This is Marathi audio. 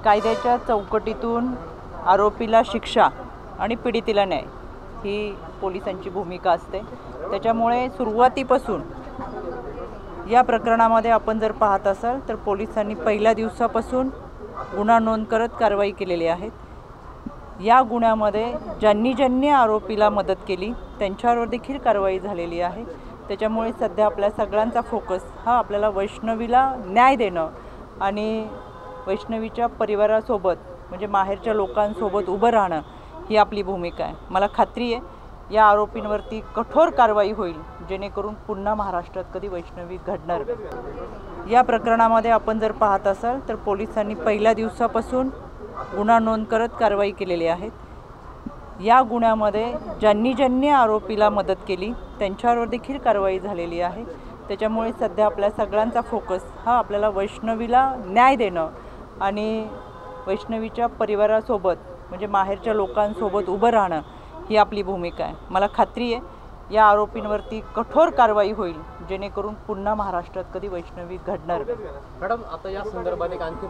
कायद्याच्या चौकटीतून आरोपीला शिक्षा आणि पीडितेला न्याय ही पोलिसांची भूमिका असते। त्याच्यामुळे सुरुवातीपासून या प्रकरणामध्ये आपण जर पाहत असाल तर पोलिसांनी पहिल्या दिवसापासून गुन्हा नोंद करत कारवाई केलेली आहे। या गुन्ह्यामध्ये ज्यांनी आरोपीला मदत केली त्यांच्यावर देखील कारवाई झालेली आहे। त्याच्यामुळे सध्या आपल्या सगळ्यांचा फोकस हा आपल्याला वैष्णवीला न्याय देणं आणि वैष्णवीच्या परिवारासोबत म्हणजे माहेरच्या लोकांसोबत उभं राहणं ही आपली भूमिका आहे। मला खात्री आहे या आरोपींवरती कठोर कारवाई होईल जेणेकरून पुन्हा महाराष्ट्रात कधी वैष्णवी घडणार। या प्रकरणामध्ये आपण जर पाहत असाल तर पोलिसांनी पहिल्या दिवसापासून गुन्हा नोंद करत कारवाई केलेली आहे। या गुन्ह्यामध्ये ज्यांनी आरोपीला मदत केली त्यांच्यावर देखील कारवाई झालेली आहे। त्याच्यामुळे सध्या आपल्या सगळ्यांचा फोकस हा आपल्याला वैष्णवीला न्याय देणं आणि वैष्णवीच्या परिवारासोबत म्हणजे माहेरच्या लोकांसोबत उभं राहणं ही आपली भूमिका आहे। मला खात्री आहे या आरोपींवरती कठोर कारवाई होईल जेणेकरून पुन्हा महाराष्ट्रात कधी वैष्णवी घडणार। मॅडम, आता या संदर्भात एक आणखी